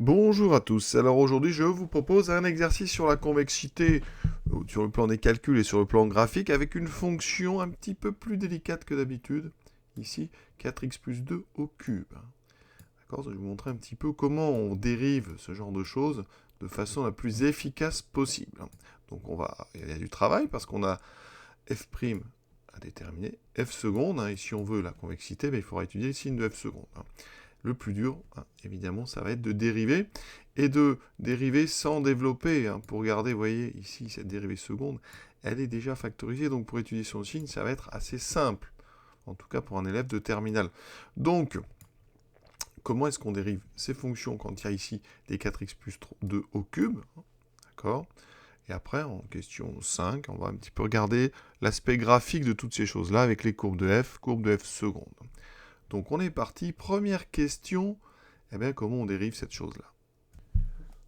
Bonjour à tous. Alors aujourd'hui, je vous propose un exercice sur la convexité, sur le plan des calculs et sur le plan graphique, avec une fonction un petit peu plus délicate que d'habitude. Ici, 4x plus 2 au cube. D'accord? Je vais vous montrer un petit peu comment on dérive ce genre de choses de façon la plus efficace possible. Donc il y a du travail parce qu'on a f' à déterminer, f seconde, et si on veut la convexité, il faudra étudier le signe de f seconde. Le plus dur, évidemment, ça va être de dériver, et de dériver sans développer. Pour regarder, vous voyez, ici, cette dérivée seconde, elle est déjà factorisée, donc pour étudier son signe, ça va être assez simple, en tout cas pour un élève de terminale. Donc, comment est-ce qu'on dérive ces fonctions quand il y a ici des 4x plus 2 au cube, d'accord? Et après, en question 5, on va un petit peu regarder l'aspect graphique de toutes ces choses-là avec les courbes de f seconde. Donc on est parti, première question, comment on dérive cette chose-là?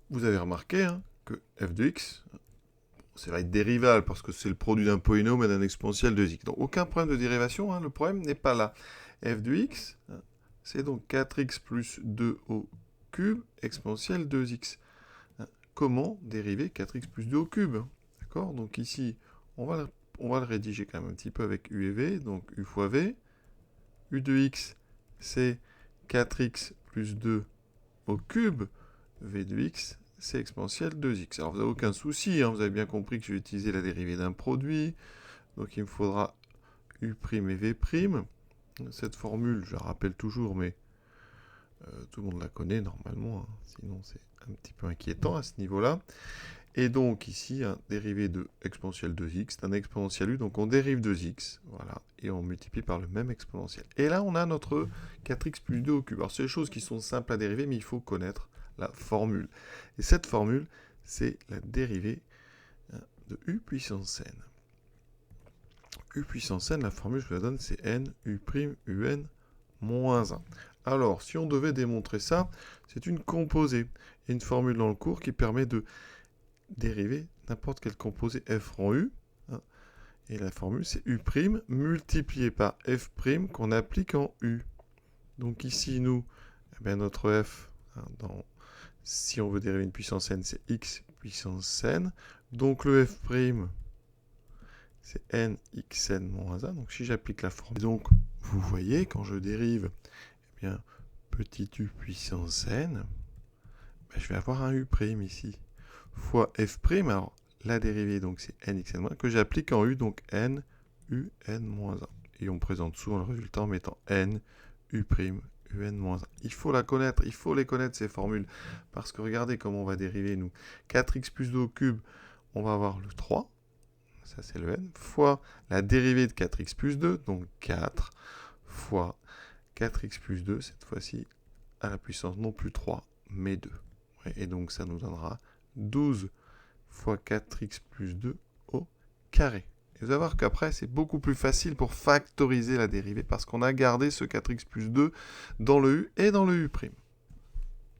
Vous avez remarqué que f de x, ça va être dérivable parce que c'est le produit d'un polynôme et d'un exponentiel de x. Donc aucun problème de dérivation, le problème n'est pas là. F de x, c'est donc 4x plus 2 au cube exponentiel 2x. Comment dériver 4x plus 2 au cube? D'accord? Donc ici, on va le rédiger quand même un petit peu avec u et v, donc u fois v. U de x, c'est 4x plus 2 au cube. V de x, c'est exponentielle 2x. Alors vous n'avez aucun souci, vous avez bien compris que je vais utiliser la dérivée d'un produit. Donc il me faudra u' et v'. Cette formule, je la rappelle toujours, mais tout le monde la connaît normalement, sinon c'est un petit peu inquiétant à ce niveau-là. Et donc ici, dérivé de exponentielle 2x, c'est un exponentiel u, donc on dérive 2x, voilà, et on multiplie par le même exponentiel. Et là, on a notre 4x plus 2 au cube. Alors c'est des choses qui sont simples à dériver, mais il faut connaître la formule. Et cette formule, c'est la dérivée de u puissance n. U puissance n, la formule, je vous la donne, c'est n u' un moins 1. Alors, si on devait démontrer ça, c'est une composée. Il y a une formule dans le cours qui permet de dériver n'importe quel composé f rang u. Et la formule, c'est u' multiplié par f' qu'on applique en u. Donc ici, nous, notre f, si on veut dériver une puissance n, c'est x puissance n. Donc le f', c'est n xn moins 1. Donc si j'applique la formule, donc vous voyez, quand je dérive, petit u puissance n, je vais avoir un u' ici, fois f', alors la dérivée, donc c'est n xn moins, que j'applique en u, donc n u n moins 1. Et on présente souvent le résultat en mettant n u' un moins 1. Il faut la connaître, il faut les connaître ces formules, parce que regardez comment on va dériver, nous. 4x plus 2 au cube, on va avoir le 3, ça c'est le n, fois la dérivée de 4x plus 2, donc 4, fois 4x plus 2, cette fois-ci, à la puissance non plus 3, mais 2. Et donc ça nous donnera 12 fois 4x plus 2 au carré. Et vous allez voir qu'après, c'est beaucoup plus facile pour factoriser la dérivée parce qu'on a gardé ce 4x plus 2 dans le u et dans le u'.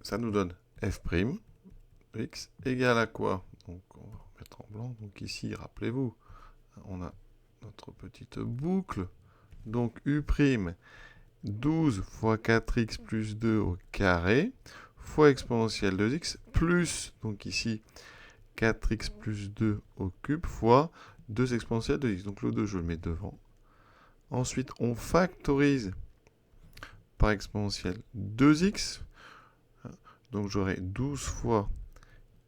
Ça nous donne f' de x égale à quoi? Donc on va remettre en blanc. Donc ici, rappelez-vous, on a notre petite boucle. Donc u', 12 fois 4x plus 2 au carré, fois exponentielle de x, plus, donc ici, 4x plus 2 au cube, fois 2 exponentielles de x. Donc le 2, je le mets devant. Ensuite, on factorise par exponentielle 2x. Donc j'aurai 12 fois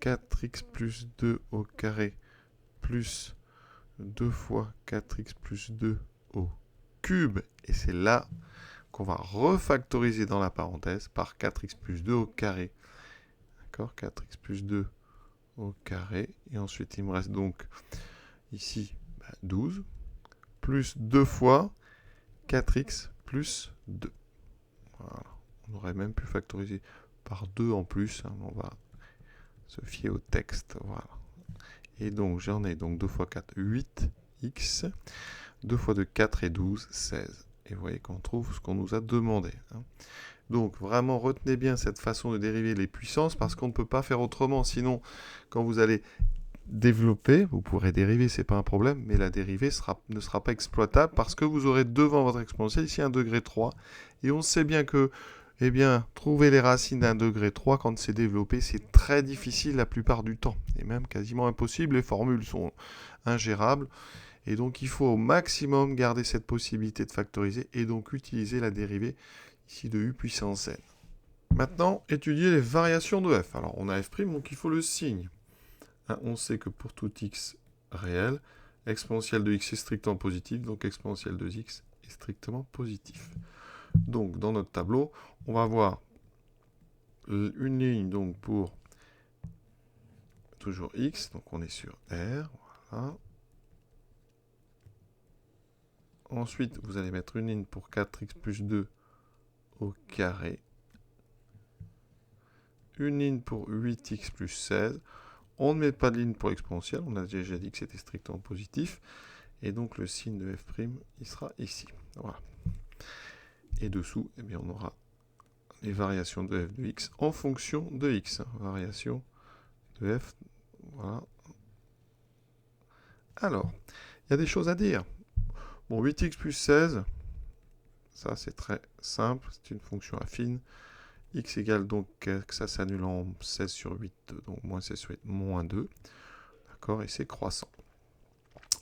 4x plus 2 au carré, plus 2 fois 4x plus 2 au cube. Et c'est là qu'on va refactoriser dans la parenthèse par 4x plus 2 au carré. D'accord? 4x plus 2 au carré. Et ensuite, il me reste donc ici 12, plus 2 fois 4x plus 2. Voilà. On aurait même pu factoriser par 2 en plus. On va se fier au texte. Voilà. Et donc, j'en ai donc 2 fois 4, 8x. 2 fois 2, 4 et 12, 16. Et vous voyez qu'on trouve ce qu'on nous a demandé. Donc vraiment retenez bien cette façon de dériver les puissances parce qu'on ne peut pas faire autrement. Sinon, quand vous allez développer, vous pourrez dériver, c'est pas un problème, mais la dérivée ne sera pas exploitable parce que vous aurez devant votre exponentielle ici un degré 3. Et on sait bien que Eh bien, trouver les racines d'un degré 3 quand c'est développé, c'est très difficile la plupart du temps, et même quasiment impossible. Les formules sont ingérables, et donc il faut au maximum garder cette possibilité de factoriser, et donc utiliser la dérivée ici de u puissance n. Maintenant, étudier les variations de f. Alors, on a f', donc il faut le signe. Hein, on sait que pour tout x réel, exponentielle de x est strictement positif, donc exponentielle de x est strictement positif. Donc, dans notre tableau, on va avoir une ligne donc pour toujours x, donc on est sur R, voilà. Ensuite, vous allez mettre une ligne pour 4x plus 2 au carré. Une ligne pour 8x plus 16. On ne met pas de ligne pour exponentielle, on a déjà dit que c'était strictement positif. Et donc le signe de f', il sera ici. Voilà. Et dessous, eh bien, on aura les variations de f de x en fonction de x. Variation de f, voilà. Alors, il y a des choses à dire. Bon, 8x plus 16, ça c'est très simple, c'est une fonction affine. X égale donc, que ça s'annule en 16 sur 8, donc moins 16 sur 8, moins 2. D'accord, et c'est croissant.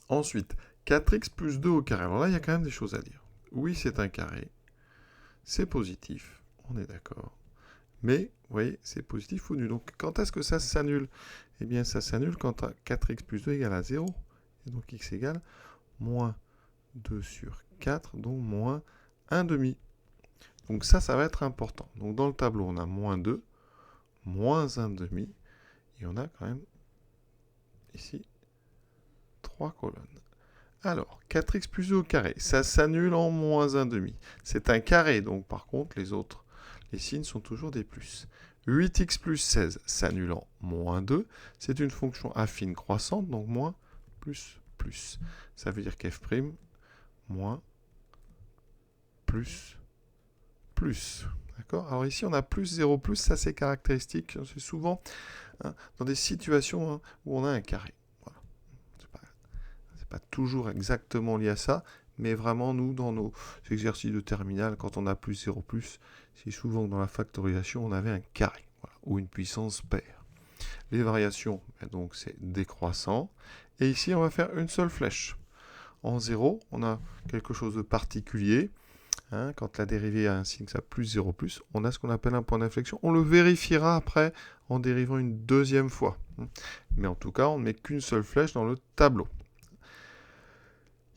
Ensuite, 4x plus 2 au carré. Alors là, il y a quand même des choses à dire. Oui, c'est un carré. C'est positif, on est d'accord. Mais, vous voyez, c'est positif ou nul. Donc, quand est-ce que ça s'annule? Eh bien, ça s'annule quand 4x plus 2 égale à 0. Et donc, x égale moins 2 sur 4, donc moins 1 demi. Donc ça va être important. Donc dans le tableau, on a moins 2, moins 1 demi, et on a quand même ici 3 colonnes. Alors, 4x plus 2 au carré, ça s'annule en moins 1 demi. C'est un carré, donc par contre, les signes sont toujours des plus. 8x plus 16 s'annule en moins 2. C'est une fonction affine croissante, donc moins plus plus. Ça veut dire qu'f' moins plus plus. D'accord? Alors ici, on a plus 0 plus, ça c'est caractéristique. C'est souvent dans des situations où on a un carré. Voilà. C'est pas toujours exactement lié à ça, mais vraiment, nous, dans nos exercices de terminale, quand on a plus 0 plus, c'est souvent que dans la factorisation, on avait un carré, voilà, ou une puissance paire. Les variations, donc c'est décroissant. Et ici, on va faire une seule flèche. En 0, on a quelque chose de particulier. Hein, quand la dérivée a un signe ça plus 0 plus, on a ce qu'on appelle un point d'inflexion. On le vérifiera après en dérivant une deuxième fois. Mais en tout cas, on ne met qu'une seule flèche dans le tableau.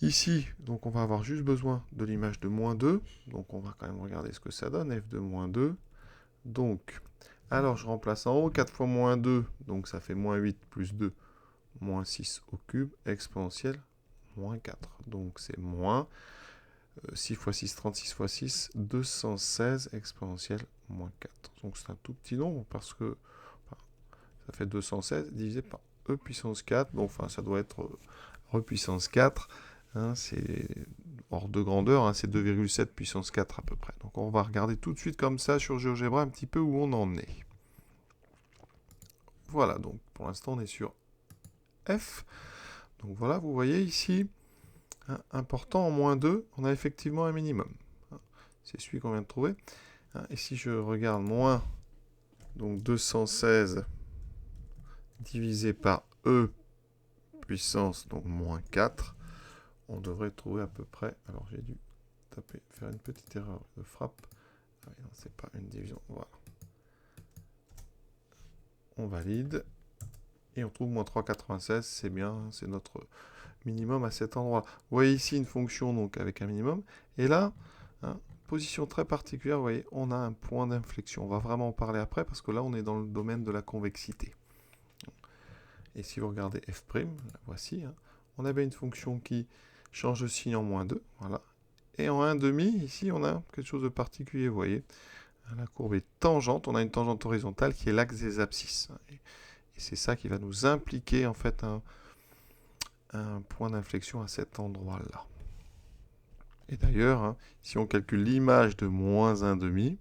Ici, donc on va avoir juste besoin de l'image de moins 2. Donc on va quand même regarder ce que ça donne, f de moins 2. Donc, alors je remplace en haut, 4 fois moins 2, donc ça fait moins 8 plus 2, moins 6 au cube, exponentielle, moins 4. Donc c'est moins 6 fois 6, 36 fois 6, 216 exponentielle moins 4. Donc c'est un tout petit nombre parce que ça fait 216 divisé par e puissance 4. Donc enfin, ça doit être e puissance 4. Hein, c'est hors de grandeur, hein, c'est 2,7 puissance 4 à peu près. Donc on va regarder tout de suite comme ça sur GeoGebra un petit peu où on en est. Voilà, donc pour l'instant on est sur F. Donc voilà, vous voyez ici, important en moins 2, on a effectivement un minimum. C'est celui qu'on vient de trouver. Et si je regarde moins, donc 216 divisé par E puissance, donc moins 4, on devrait trouver à peu près, alors j'ai dû faire une petite erreur de frappe. Ah oui, non, c'est pas une division, voilà. On valide. Et on trouve moins 3,96, c'est bien, c'est notre minimum à cet endroit. Vous voyez ici une fonction donc avec un minimum. Et là, position très particulière, vous voyez, on a un point d'inflexion. On va vraiment en parler après parce que là, on est dans le domaine de la convexité. Et si vous regardez f', la voici, on avait une fonction qui change de signe en moins 2, voilà. Et en 1,5, ici, on a quelque chose de particulier, vous voyez. La courbe est tangente, on a une tangente horizontale qui est l'axe des abscisses. Et c'est ça qui va nous impliquer, en fait, un point d'inflexion à cet endroit-là. Et d'ailleurs, si on calcule l'image de moins 1,5,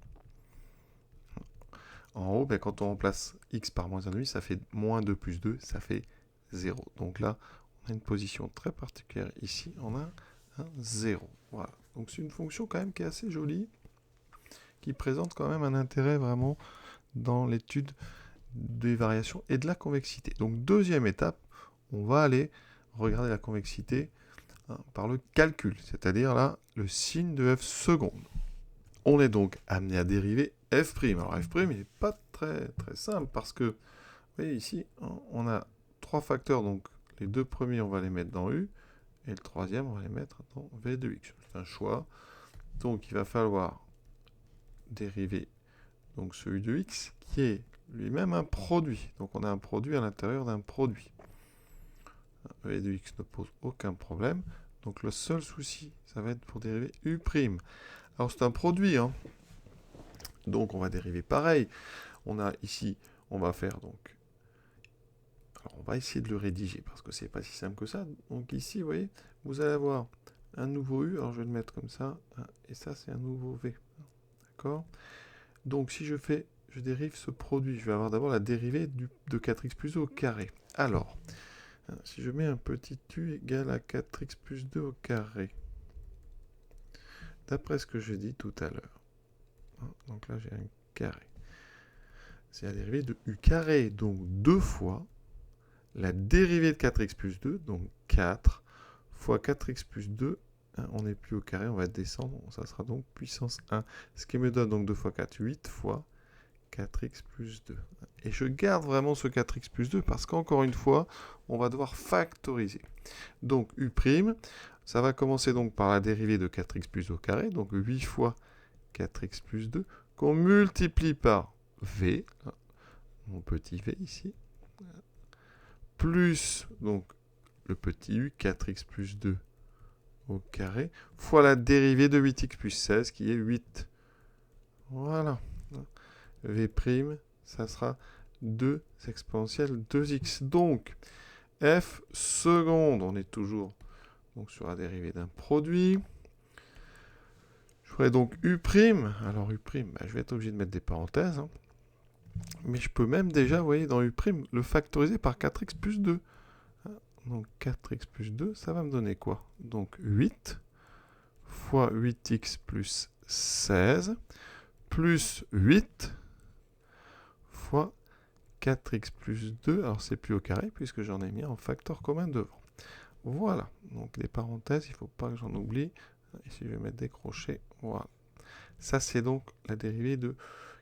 en haut, quand on remplace x par moins 1,5, ça fait moins 2 plus 2, ça fait 0. Donc là, on a une position très particulière. Ici, on a un 0. Voilà. Donc c'est une fonction quand même qui est assez jolie, qui présente quand même un intérêt vraiment dans l'étude des variations et de la convexité. Donc deuxième étape, on va aller regarder la convexité par le calcul, c'est-à-dire là le signe de f seconde. On est donc amené à dériver f'. Alors f', il n'est pas très simple parce que, vous voyez ici, on a trois facteurs, donc les deux premiers, on va les mettre dans u, et le troisième, on va les mettre dans v de x. C'est un choix. Donc il va falloir dériver donc ce u de x, qui est lui-même un produit. Donc on a un produit à l'intérieur d'un produit. v de x ne pose aucun problème. Donc le seul souci, ça va être pour dériver u'. Alors c'est un produit, hein. Donc on va dériver pareil. On a ici, on va faire donc... Alors on va essayer de le rédiger parce que c'est pas si simple que ça. Donc ici, vous voyez, vous allez avoir un nouveau u. Alors je vais le mettre comme ça. Et ça, c'est un nouveau v. D'accord? Donc si je dérive ce produit, je vais avoir d'abord la dérivée de 4x plus 2 au carré. Alors, si je mets un petit u égale à 4x plus 2 au carré, d'après ce que j'ai dit tout à l'heure, donc là j'ai un carré, c'est la dérivée de u carré, donc 2 fois la dérivée de 4x plus 2, donc 4 fois 4x plus 2, on n'est plus au carré, on va descendre, ça sera donc puissance 1, ce qui me donne donc 2 fois 4, 8 fois 4x plus 2. Et je garde vraiment ce 4x plus 2 parce qu'encore une fois, on va devoir factoriser. Donc u', ça va commencer donc par la dérivée de 4x plus 2 au carré, donc 8 fois 4x plus 2, qu'on multiplie par v, mon petit v ici, plus donc le petit u, 4x plus 2 au carré, fois la dérivée de 8x plus 16, qui est 8. Voilà. v', ça sera 2 exponentielle 2x. Donc, f seconde, on est toujours donc, sur la dérivée d'un produit. Je ferai donc u'. Alors u', je vais être obligé de mettre des parenthèses. Hein. Mais je peux même déjà, vous voyez, dans u', le factoriser par 4x plus 2. Donc 4x plus 2, ça va me donner quoi? Donc 8 fois 8x plus 16 plus 8 fois 4x plus 2. Alors c'est plus au carré puisque j'en ai mis en facteur commun devant. Voilà, donc les parenthèses, il ne faut pas que j'en oublie. Ici je vais mettre des crochets. Voilà. Ça c'est donc la dérivée de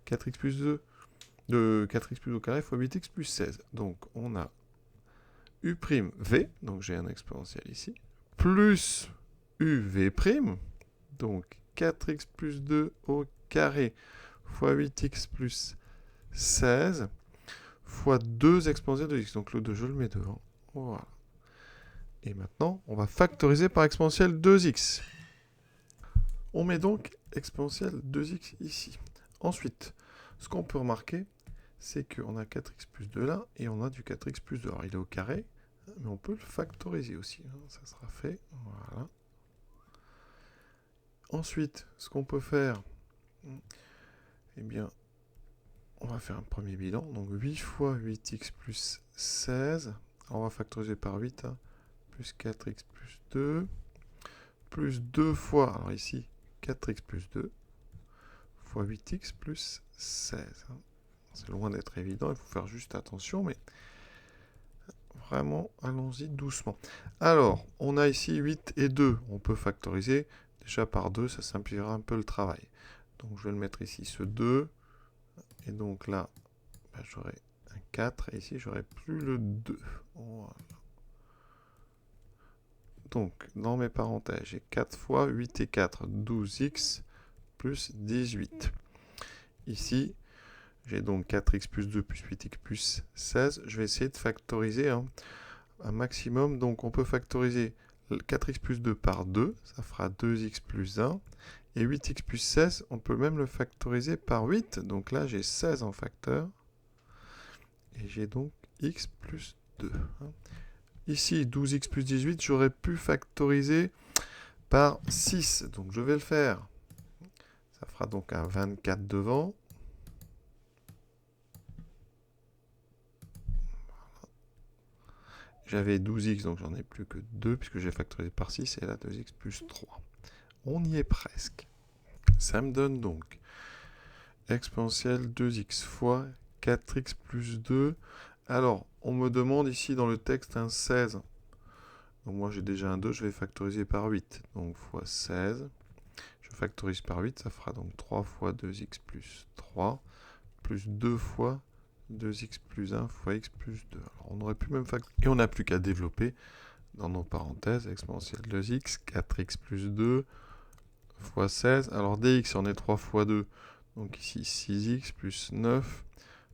4x plus 2 de 4x plus au carré fois 8x plus 16. Donc on a u'v, donc j'ai un exponentiel ici, plus uv', donc 4x plus 2 au carré fois 8x plus 16 fois 2 exponentiels de x. Donc le 2, je le mets devant. Voilà. Et maintenant, on va factoriser par exponentielle 2x. On met donc exponentielle 2x ici. Ensuite, ce qu'on peut remarquer, c'est qu'on a 4x plus 2 là, et on a du 4x plus 2. Alors il est au carré, mais on peut le factoriser aussi. Ça sera fait. Voilà. Ensuite, ce qu'on peut faire, eh bien, on va faire un premier bilan. Donc 8 fois 8x plus 16. Alors, on va factoriser par 8, hein, plus 4x plus 2, plus 2 fois, alors ici, 4x plus 2, fois 8x plus 16. Hein. C'est loin d'être évident, il faut faire juste attention, mais vraiment, allons-y doucement. Alors, on a ici 8 et 2. On peut factoriser déjà par 2, ça simplifiera un peu le travail. Donc, je vais le mettre ici, ce 2. Et donc là, ben, j'aurai un 4. Et ici, j'aurai plus le 2. Voilà. Donc, dans mes parenthèses, j'ai 4 fois 8 et 4, 12x plus 18. Ici, j'ai donc 4x plus 2 plus 8x plus 16. Je vais essayer de factoriser un maximum. Donc, on peut factoriser 4x plus 2 par 2. Ça fera 2x plus 1. Et 8x plus 16, on peut même le factoriser par 8. Donc là, j'ai 16 en facteur. Et j'ai donc x plus 2. Ici, 12x plus 18, j'aurais pu factoriser par 6. Donc je vais le faire. Ça fera donc un 24 devant. J'avais 12x, donc j'en ai plus que 2, puisque j'ai factorisé par 6, et là 2x plus 3. On y est presque. Ça me donne donc exponentielle 2x fois 4x plus 2. Alors, on me demande ici dans le texte un 16. Donc moi j'ai déjà un 2, je vais factoriser par 8. Donc fois 16. Je factorise par 8, ça fera donc 3 fois 2x plus 3, plus 2 fois 2x plus 1 fois x plus 2. Alors on aurait pu même factoriser. Et on n'a plus qu'à développer dans nos parenthèses, exponentielle 2x, 4x plus 2 fois 16. Alors dx, on est 3 fois 2. Donc ici 6x plus 9.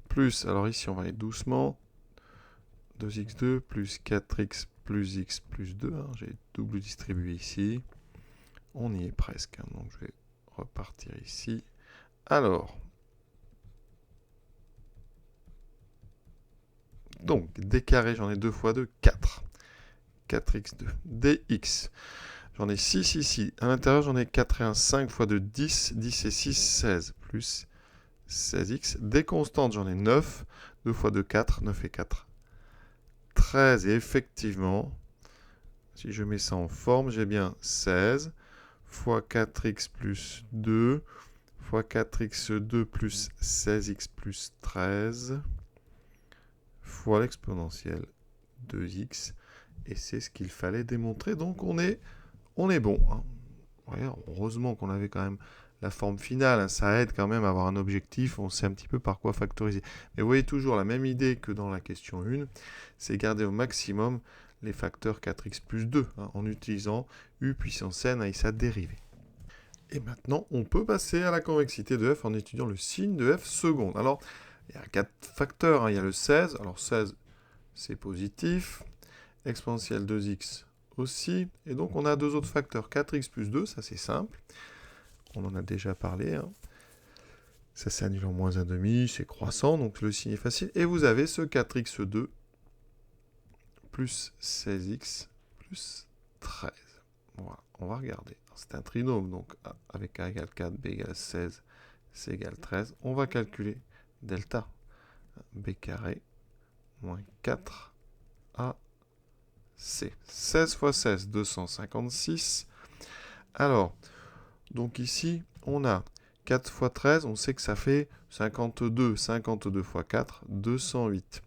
Plus, alors ici on va aller doucement. 2x2 plus 4x plus x plus 2. Hein, j'ai double distribué ici. On y est presque. Hein, donc je vais repartir ici. Alors, donc d carré, j'en ai 2 fois 2, 4. 4x2. dx, j'en ai 6 ici. À l'intérieur, j'en ai 4 et 1, 5 fois 2, 10. 10 et 6, 16. Plus 16x. Des constantes, j'en ai 9. 2 fois 2, 4. 9 et 4. 13. Et effectivement, si je mets ça en forme, j'ai bien 16 fois 4x plus 2 fois 4x2 plus 16x plus 13 fois l'exponentielle 2x. Et c'est ce qu'il fallait démontrer. Donc on est bon. Hein. Ouais, heureusement qu'on avait quand même la forme finale. Hein. Ça aide quand même à avoir un objectif. On sait un petit peu par quoi factoriser. Mais vous voyez toujours la même idée que dans la question 1. C'est garder au maximum les facteurs 4x plus 2 hein, en utilisant u puissance n et sa dérivée. Et maintenant, on peut passer à la convexité de f en étudiant le signe de f seconde. Alors, il y a 4 facteurs. Hein. Il y a le 16. Alors 16, c'est positif. Exponentielle 2x aussi. Et donc, on a deux autres facteurs. 4x plus 2, ça c'est simple. On en a déjà parlé. Hein. Ça s'annule en moins 1,5, c'est croissant, donc le signe est facile. Et vous avez ce 4x2 plus 16x plus 13. Voilà, on va regarder. C'est un trinôme, donc avec a égale 4, b égale 16, c égale 13. On va calculer delta. b carré moins 4 a c. 16 fois 16, 256. Alors, donc ici, on a 4 fois 13, on sait que ça fait 52. 52 fois 4, 208.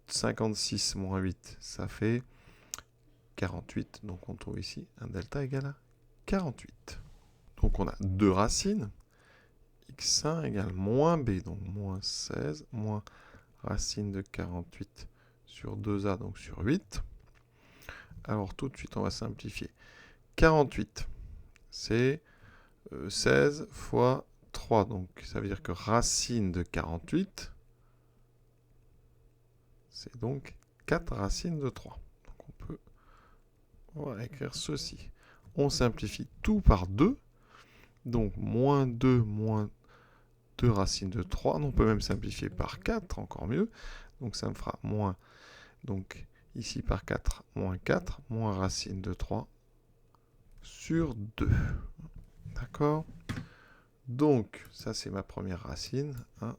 56 moins 8, ça fait 48. Donc on trouve ici un delta égal à 48. Donc on a deux racines. x1 égale moins b, donc moins 16, moins racine de 48 sur 2a, donc sur 8. Alors tout de suite, on va simplifier. 48, c'est 16 fois 3. Donc ça veut dire que racine de 48, c'est donc 4 racines de 3. Donc on va écrire ceci. On simplifie tout par 2. Donc moins 2 racines de 3. On peut même simplifier par 4, encore mieux. Donc ça me fera moins, donc ici par 4, moins racine de 3 sur 2. D'accord ? Donc, ça c'est ma première racine. Hein.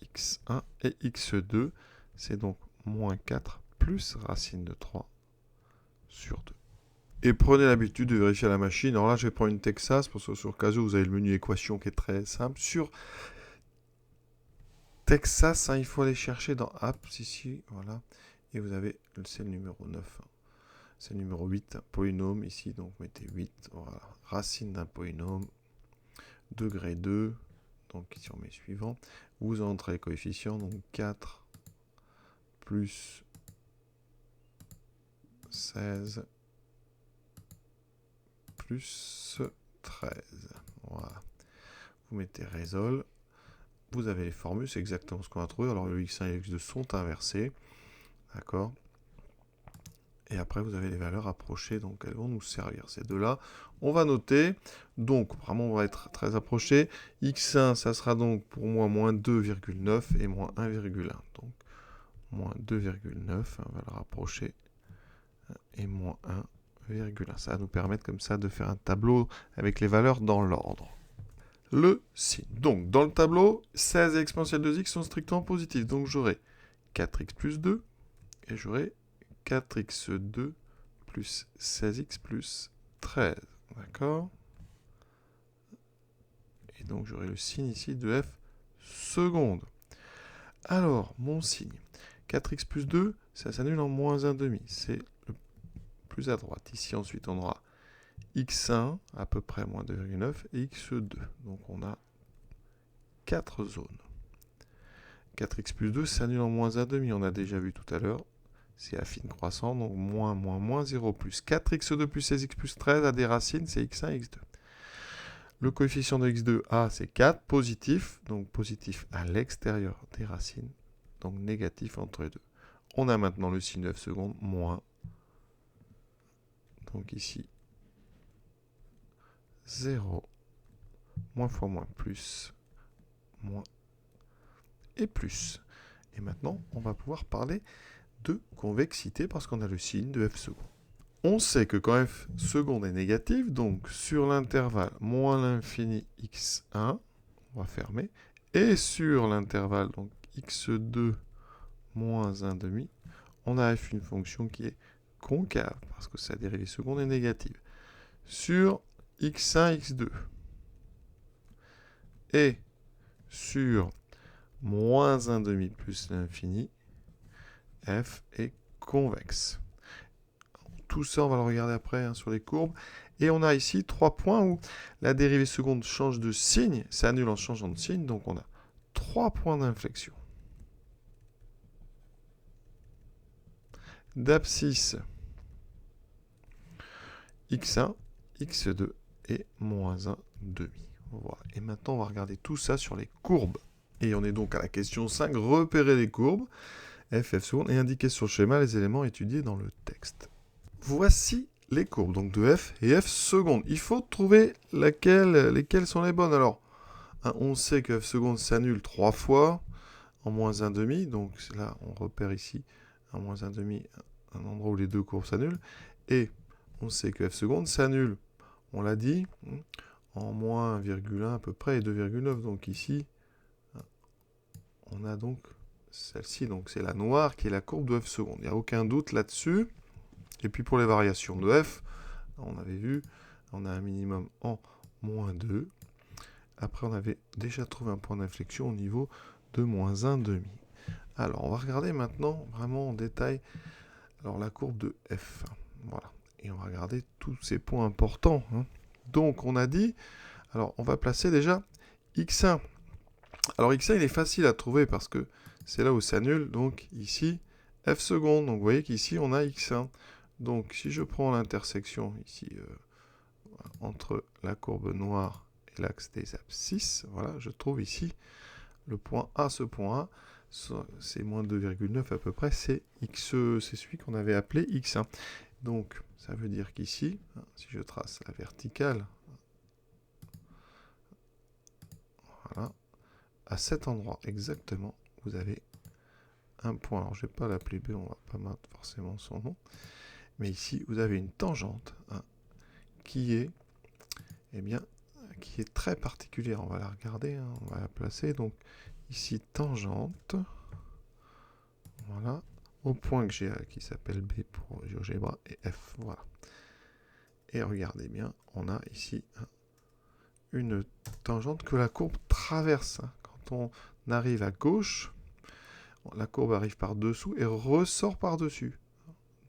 x1 et x2, c'est donc moins 4 plus racine de 3 sur 2. Et prenez l'habitude de vérifier à la machine. Alors là, je vais prendre une Texas, parce que sur Casio, vous avez le menu équation qui est très simple. Sur Texas, hein, il faut aller chercher dans Apps, ici, voilà. Et vous avez, c'est le numéro 9. C'est le numéro 8, polynôme, ici, donc mettez 8. Voilà. Racine d'un polynôme, degré 2. Donc ici, on met suivant. Vous entrez les coefficients, donc 4 plus 16 plus 13. Voilà. Vous mettez résol. Vous avez les formules, c'est exactement ce qu'on a trouvé. Alors le x1 et le x2 sont inversés. D'accord ? Et après, vous avez les valeurs approchées, donc elles vont nous servir. Ces deux-là, on va noter. Donc, vraiment, on va être très approché. x1, ça sera donc pour moi moins 2,9 et moins 1,1. Donc, moins 2,9, valeur approchée, et moins 1,1. Ça va nous permettre comme ça de faire un tableau avec les valeurs dans l'ordre. Le signe. Donc, dans le tableau, 16 et exponentielle 2x sont strictement positifs. Donc, j'aurai 4x plus 2 et j'aurai 4x2 plus 16x plus 13. D'accord ? Et Et donc j'aurai le signe ici de f seconde. Alors, mon signe, 4x plus 2, ça s'annule en moins 1,5. C'est le plus à droite. Ici, ensuite, on aura x1, à peu près moins 2,9, et x2. Donc, on a 4 zones. 4x plus 2 s'annule en moins 1,5. On a déjà vu tout à l'heure. C'est affine croissant, donc moins, moins, moins, 0 plus. 4x2 plus 16x plus 13 a des racines, c'est x1, x2. Le coefficient de x2a, c'est 4, positif, donc positif à l'extérieur des racines, donc négatif entre les deux. On a maintenant le signe de f seconde, moins. Donc ici, 0, moins fois moins, plus, moins et plus. Et maintenant, on va pouvoir parler de convexité parce qu'on a le signe de f seconde. On sait que quand f seconde est négatif, donc sur l'intervalle moins l'infini x1, on va fermer, et sur l'intervalle donc x2 moins 1,5, on a f une fonction qui est concave, parce que sa dérivée seconde est négative. Sur x1, x2, et sur moins 1,5 plus l'infini, f est convexe. Tout ça, on va le regarder après sur les courbes. Et on a ici 3 points où la dérivée seconde change de signe, ça annule en changeant de signe, donc on a 3 points d'inflexion. D'abscisse x1, x2 et moins 1,5. Voilà. Et maintenant, on va regarder tout ça sur les courbes. Et on est donc à la question 5, repérer les courbes, f seconde, et indiquer sur le schéma les éléments étudiés dans le texte. Voici les courbes donc de f et f seconde. Il faut trouver lesquelles sont les bonnes. Alors, on sait que f seconde s'annule 3 fois en moins 1,5. Donc là, on repère ici en moins 1,5 un endroit où les deux courbes s'annulent. Et on sait que f seconde s'annule, on l'a dit, en moins 1,1 à peu près et 2,9. Donc ici, on a donc celle-ci. Donc c'est la noire qui est la courbe de f seconde. Il n'y a aucun doute là-dessus. Et puis pour les variations de f, on avait vu, on a un minimum en moins 2. Après, on avait déjà trouvé un point d'inflexion au niveau de moins 1,5. Alors, on va regarder maintenant vraiment en détail alors, la courbe de f. Voilà. Et on va regarder tous ces points importants. Donc, on a dit, alors on va placer déjà x1. Alors, x1, il est facile à trouver parce que c'est là où s'annule. Donc, ici, f seconde. Donc, vous voyez qu'ici, on a x1. Donc, si je prends l'intersection ici entre la courbe noire et l'axe des abscisses, voilà, je trouve ici le point A, ce point A, c'est moins 2,9 à peu près, c'est celui qu'on avait appelé x1. Donc, ça veut dire qu'ici, si je trace la verticale, voilà, à cet endroit exactement, vous avez un point. Alors, je ne vais pas l'appeler B, on va pas mettre forcément son nom. Mais ici, vous avez une tangente qui est, qui est très particulière. On va la regarder, on va la placer. Donc, ici, tangente. Voilà. Au point que j'ai, qui s'appelle B pour GeoGebra, et F. Voilà. Et regardez bien, on a ici une tangente que la courbe traverse. Quand on arrive à gauche, la courbe arrive par-dessous et ressort par-dessus.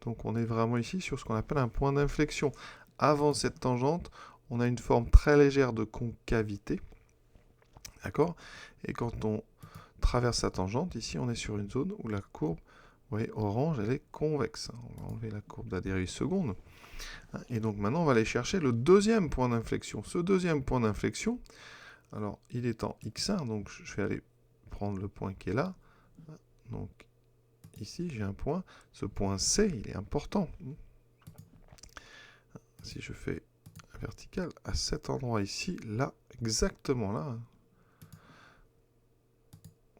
Donc on est vraiment ici sur ce qu'on appelle un point d'inflexion. Avant cette tangente, on a une forme très légère de concavité. D'accord? Et quand on traverse sa tangente, ici on est sur une zone où la courbe, vous voyez, orange, elle est convexe. On va enlever la courbe de la dérive seconde. Et donc maintenant, on va aller chercher le deuxième point d'inflexion. Ce deuxième point d'inflexion, alors il est en x1, donc je vais aller prendre le point qui est là. Donc ici, j'ai un point. Ce point C, il est important. Si je fais vertical, à cet endroit ici, là, exactement là,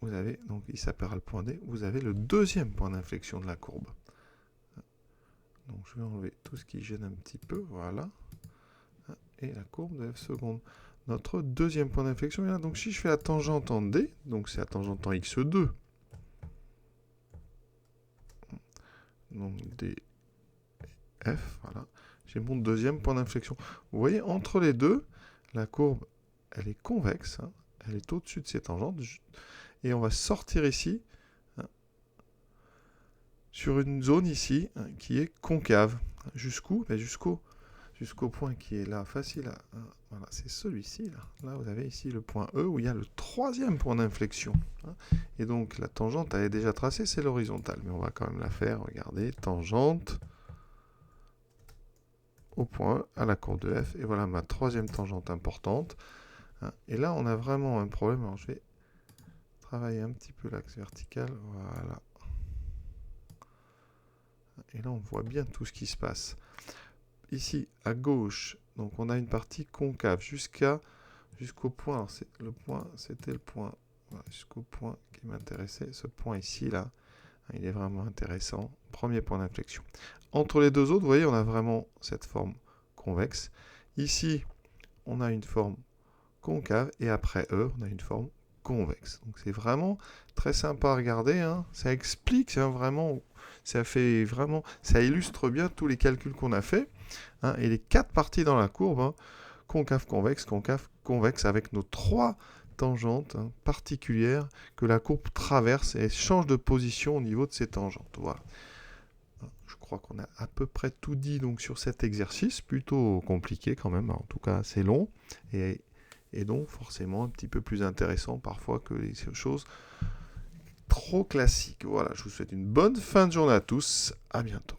vous avez, donc il s'appellera le point D, vous avez le deuxième point d'inflexion de la courbe. Donc je vais enlever tout ce qui gêne un petit peu, voilà. Et la courbe de f seconde. Notre deuxième point d'inflexion est là. Donc si je fais la tangente en D, donc c'est la tangente en x2. Donc D, F, voilà. J'ai mon deuxième point d'inflexion. Vous voyez, entre les deux, la courbe, elle est convexe, hein, elle est au-dessus de ces tangentes, et on va sortir ici, hein, sur une zone ici, hein, qui est concave. Jusqu'où? Ben jusqu'au point qui est là, facile à... Voilà, c'est celui-ci, là. Là, vous avez ici le point E, où il y a le troisième point d'inflexion. Hein. Et donc, la tangente, elle est déjà tracée, c'est l'horizontale. Mais on va quand même la faire, regardez, tangente au point E, à la courbe de F. Et voilà ma troisième tangente importante. Hein. Et là, on a vraiment un problème. Alors, je vais travailler un petit peu l'axe vertical. Voilà. Et là, on voit bien tout ce qui se passe. Ici, à gauche, donc on a une partie concave jusqu'au point. Alors le point, c'était le point, voilà, jusqu'au point qui m'intéressait. Ce point ici, là, il est vraiment intéressant. Premier point d'inflexion. Entre les deux autres, vous voyez, on a vraiment cette forme convexe. Ici, on a une forme concave. Et après E, on a une forme convexe. Donc c'est vraiment très sympa à regarder. Hein. Ça explique vraiment, ça illustre bien tous les calculs qu'on a fait. Hein, et les 4 parties dans la courbe, hein, concave, convexe, avec nos 3 tangentes, hein, particulières que la courbe traverse et change de position au niveau de ces tangentes. Voilà. Je crois qu'on a à peu près tout dit donc, sur cet exercice, plutôt compliqué quand même, en tout cas assez long, et donc forcément un petit peu plus intéressant parfois que les choses trop classiques. Voilà, je vous souhaite une bonne fin de journée à tous, à bientôt.